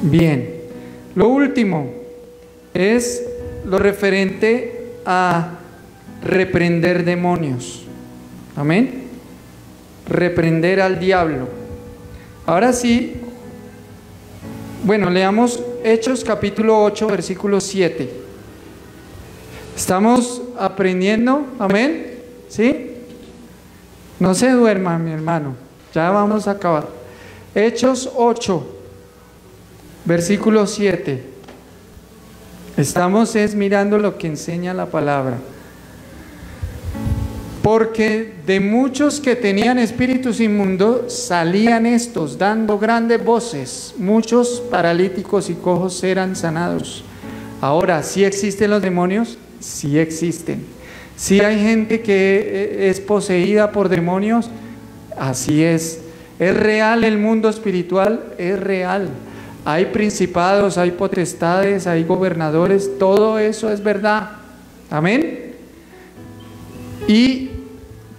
Bien, lo último es lo referente a reprender demonios, amén. Reprender al diablo. Ahora sí, bueno, leamos Hechos capítulo 8, versículo 7. ¿Estamos aprendiendo? Amén. ¿Sí? No se duerma, mi hermano. Ya vamos a acabar. Hechos 8, versículo 7. Estamos mirando lo que enseña la palabra. Porque de muchos que tenían espíritus inmundos salían estos dando grandes voces. Muchos paralíticos y cojos eran sanados. Ahora, ¿sí existen los demonios? Sí existen. ¿Sí hay gente que es poseída por demonios? Así es. ¿Es real el mundo espiritual? Es real. Hay principados, hay potestades, hay gobernadores. Todo eso es verdad. Amén.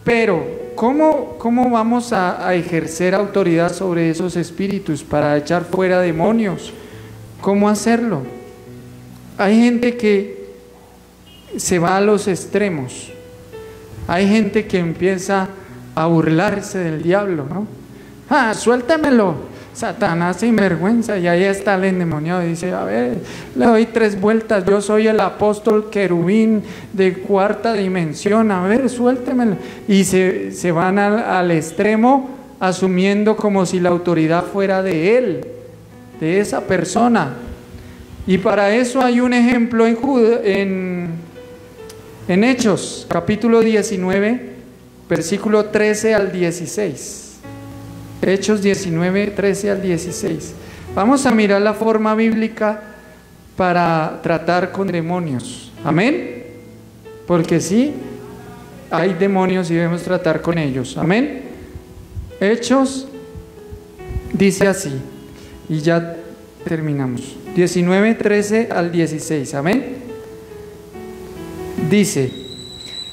Pero, ¿cómo vamos a ejercer autoridad sobre esos espíritus para echar fuera demonios? ¿Cómo hacerlo? Hay gente que se va a los extremos. Hay gente que empieza a burlarse del diablo, ¿no? ¡Ah, suéltamelo! Satanás sinvergüenza, y ahí está el endemoniado y dice, a ver, le doy 3 vueltas, yo soy el apóstol querubín de 4ª dimensión, a ver, suéltemelo. Y se van al extremo asumiendo como si la autoridad fuera de él, de esa persona. Y para eso hay un ejemplo en Hechos, capítulo 19, versículo 13 al 16. Hechos 19, 13 al 16. Vamos a mirar la forma bíblica para tratar con demonios. Amén. Porque sí, hay demonios y debemos tratar con ellos. Amén. Hechos dice así, y ya terminamos. 19, 13 al 16, amén. Dice: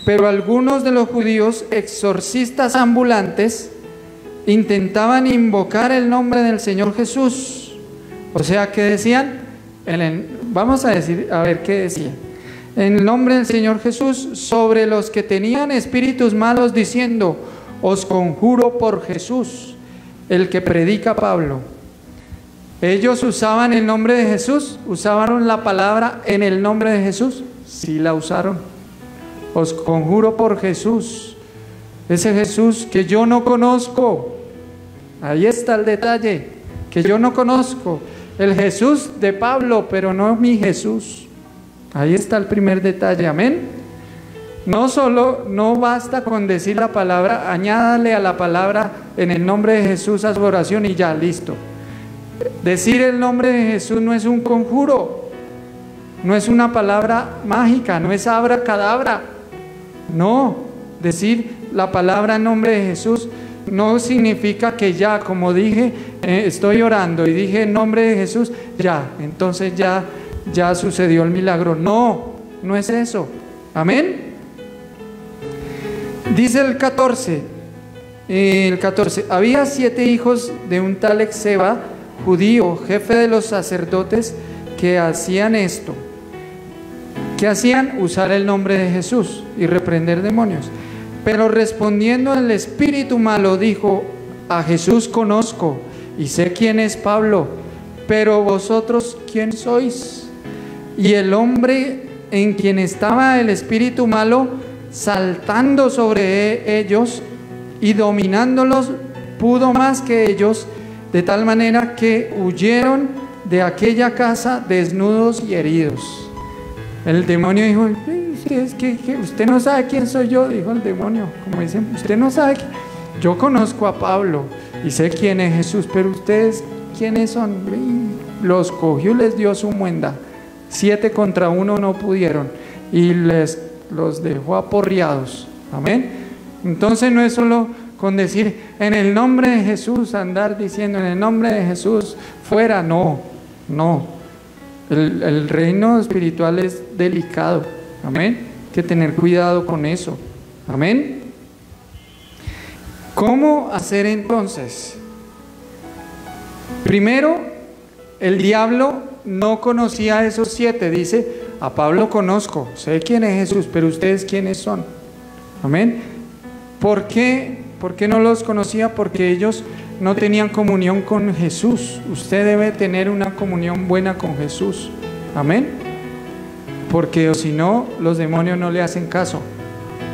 pero algunos de los judíos exorcistas ambulantes intentaban invocar el nombre del Señor Jesús. O sea, ¿qué decían? Vamos a decir, a ver qué decían. En el nombre del Señor Jesús sobre los que tenían espíritus malos, diciendo: os conjuro por Jesús, el que predica Pablo. Ellos usaban el nombre de Jesús, usaban la palabra en el nombre de Jesús, sí la usaron. Os conjuro por Jesús, ese Jesús que yo no conozco. Ahí está el detalle, que yo no conozco. El Jesús de Pablo, pero no mi Jesús. Ahí está el primer detalle, amén. No basta con decir la palabra, añádale a la palabra en el nombre de Jesús a su oración y ya, listo. Decir el nombre de Jesús no es un conjuro, no es una palabra mágica, no es abracadabra. No, decir la palabra en nombre de Jesús no significa que ya, como dije, estoy orando y dije en nombre de Jesús, ya, entonces ya sucedió el milagro. No, no es eso. Amén. Dice el 14, había 7 hijos de un tal Exeba, judío, jefe de los sacerdotes, que hacían esto. ¿Qué hacían? Usar el nombre de Jesús y reprender demonios. Pero respondiendo el espíritu malo, dijo: a Jesús conozco y sé quién es Pablo, pero vosotros ¿quién sois? Y el hombre en quien estaba el espíritu malo, saltando sobre ellos y dominándolos, pudo más que ellos, de tal manera que huyeron de aquella casa desnudos y heridos. El demonio dijo: es que usted no sabe quién soy yo, dijo el demonio, como dicen, usted no sabe, yo conozco a Pablo y sé quién es Jesús, pero ustedes ¿quiénes son? Los cogió y les dio su muenda. 7 contra 1 no pudieron y los dejó aporreados. Amén. Entonces no es solo con decir en el nombre de Jesús, andar diciendo en el nombre de Jesús fuera, no. El reino espiritual es delicado. Amén. Hay que tener cuidado con eso. Amén. ¿Cómo hacer entonces? Primero, el diablo no conocía a esos 7. Dice: a Pablo conozco, sé quién es Jesús, pero ustedes quiénes son. Amén. ¿Por qué no los conocía? Porque ellos no tenían comunión con Jesús. Usted debe tener una comunión buena con Jesús. Amén. Porque o si no, los demonios no le hacen caso,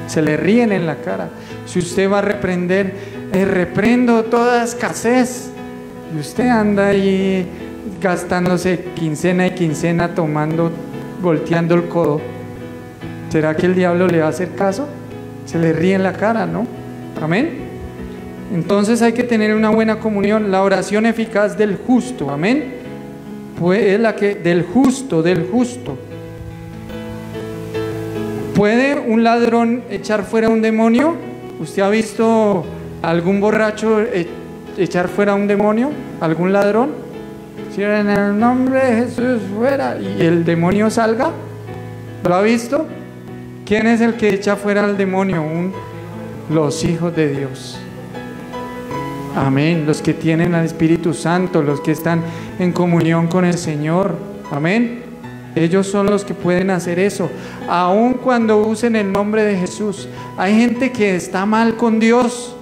se le ríen en la cara. Si usted va a reprender, reprendo toda escasez, y usted anda ahí gastándose quincena y quincena, tomando, volteando el codo, ¿será que el diablo le va a hacer caso? Se le ríe en la cara, ¿no? Amén. Entonces hay que tener una buena comunión. La oración eficaz del justo, amén, pues es la que del justo. ¿Puede un ladrón echar fuera un demonio? ¿Usted ha visto algún borracho echar fuera un demonio? ¿Algún ladrón? Si en el nombre de Jesús fuera y el demonio salga, ¿lo ha visto? ¿Quién es el que echa fuera al demonio? Los hijos de Dios. Amén. Los que tienen al Espíritu Santo, los que están en comunión con el Señor. Amén. Ellos son los que pueden hacer eso, aun cuando usen el nombre de Jesús. Hay gente que está mal con Dios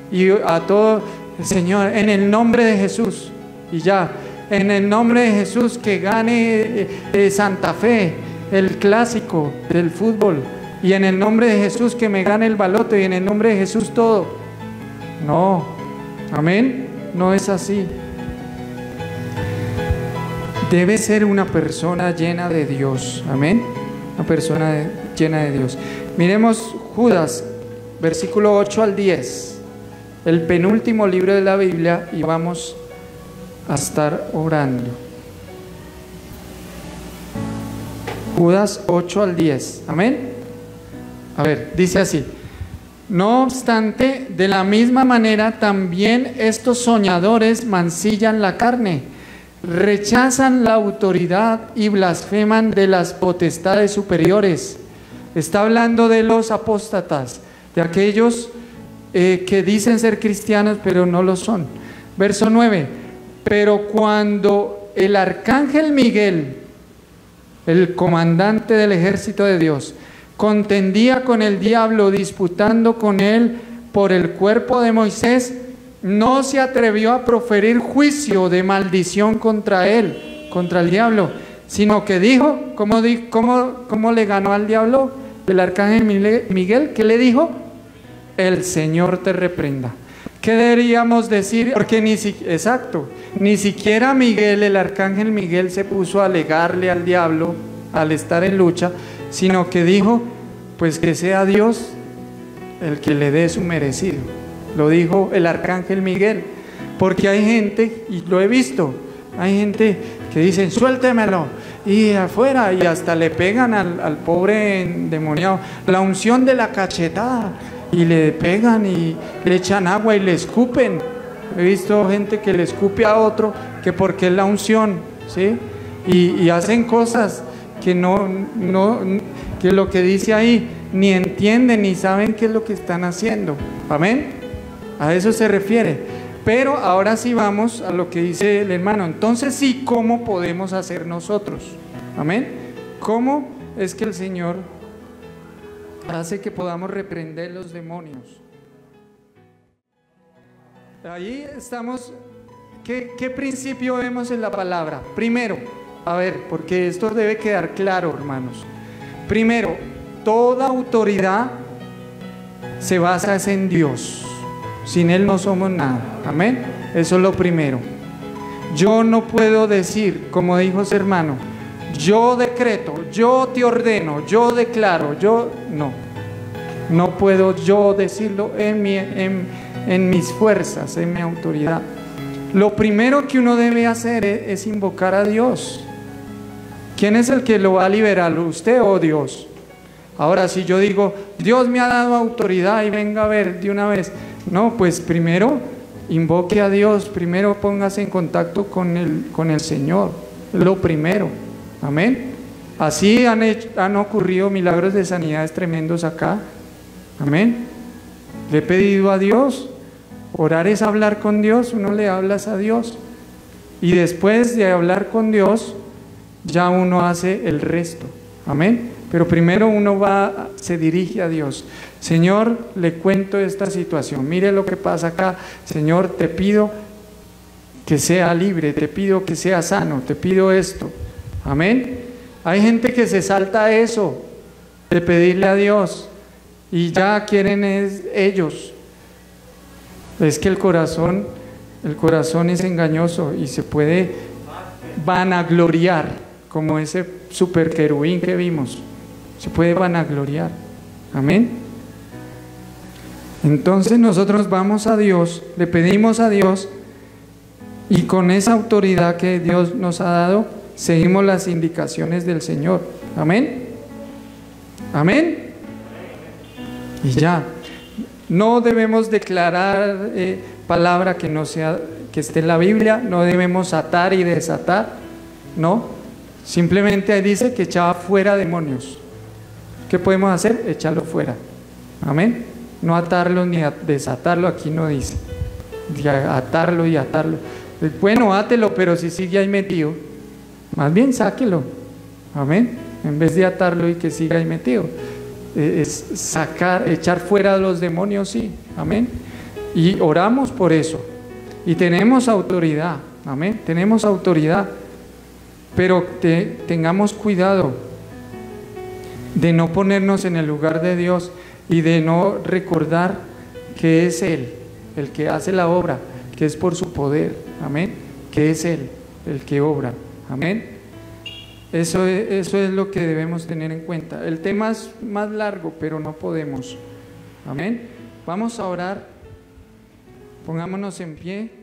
y a todo, Señor, en el nombre de Jesús, y ya, en el nombre de Jesús que gane Santa Fe, el clásico del fútbol, y en el nombre de Jesús que me gane el baloto, y en el nombre de Jesús todo. No, amén, no es así. Debe ser una persona llena de Dios. Amén. Una persona llena de Dios. Miremos Judas, versículo 8 al 10. El penúltimo libro de la Biblia, y vamos a estar orando. Judas 8 al 10. Amén. A ver, dice así: no obstante, de la misma manera también estos soñadores mancillan la carne, rechazan la autoridad y blasfeman de las potestades superiores. Está hablando de los apóstatas, de aquellos que dicen ser cristianos pero no lo son. Verso 9, pero cuando el arcángel Miguel, el comandante del ejército de Dios, contendía con el diablo, disputando con él por el cuerpo de Moisés, no se atrevió a proferir juicio de maldición contra él, contra el diablo, sino que dijo, ¿cómo le ganó al diablo el arcángel Miguel? ¿Qué le dijo? El Señor te reprenda. ¿Qué deberíamos decir? Porque ni siquiera Miguel, el arcángel Miguel, se puso a alegarle al diablo al estar en lucha, sino que dijo, pues que sea Dios el que le dé su merecido. Lo dijo el arcángel Miguel, porque hay gente, y lo he visto, hay gente que dicen, suéltemelo, y afuera, y hasta le pegan al pobre endemoniado, la unción de la cachetada, y le pegan y le echan agua y le escupen. He visto gente que le escupe a otro, que porque es la unción, ¿sí? Y hacen cosas que que lo que dice ahí, ni entienden ni saben qué es lo que están haciendo. Amén. A eso se refiere. Pero ahora sí vamos a lo que dice el hermano. Entonces sí, ¿cómo podemos hacer nosotros? Amén. ¿Cómo es que el Señor hace que podamos reprender los demonios? Ahí estamos. ¿Qué principio vemos en la palabra? Primero, a ver, porque esto debe quedar claro, hermanos. Primero, toda autoridad se basa en Dios. Sin Él no somos nada. Amén. Eso es lo primero. Yo no puedo decir, como dijo ese hermano, yo decreto, yo te ordeno, yo declaro, no puedo yo decirlo en mis fuerzas, en mi autoridad. Lo primero que uno debe hacer es invocar a Dios. ¿Quién es el que lo va a liberar? ¿Usted o Dios? Ahora, si yo digo, Dios me ha dado autoridad y venga a ver de una vez, no, pues primero invoque a Dios, primero póngase en contacto con el Señor, lo primero. Amén. Así han ocurrido milagros de sanidades tremendos acá. Amén. Le he pedido a Dios. Orar es hablar con Dios. Uno le hablas a Dios y después de hablar con Dios ya uno hace el resto. Amén. Pero primero uno se dirige a Dios. Señor, le cuento esta situación. Mire lo que pasa acá. Señor, te pido que sea libre, te pido que sea sano, te pido esto. Amén. Hay gente que se salta eso de pedirle a Dios y ya quieren ellos. Es que el corazón es engañoso y se puede vanagloriar, como ese super querubín que vimos. Se puede vanagloriar. Amén. Entonces nosotros vamos a Dios, le pedimos a Dios y con esa autoridad que Dios nos ha dado, seguimos las indicaciones del Señor. Amén. Amén. Y ya. No debemos declarar palabra que no sea, que esté en la Biblia. No debemos atar y desatar. No. Simplemente dice que echaba fuera demonios. ¿Qué podemos hacer? Echarlo fuera. Amén. No atarlo ni desatarlo, aquí no dice. Atarlo y atarlo. Bueno, átelo, pero si sigue ahí metido, más bien sáquelo. Amén. En vez de atarlo y que siga ahí metido, es echar fuera a los demonios, sí. Amén. Y oramos por eso. Y tenemos autoridad. Amén. Tenemos autoridad. Pero tengamos cuidado de no ponernos en el lugar de Dios y de no recordar que es Él el que hace la obra, que es por su poder. Amén. Que es Él el que obra. Amén. Eso es lo que debemos tener en cuenta. El tema es más largo, pero no podemos. Amén. Vamos a orar. Pongámonos en pie.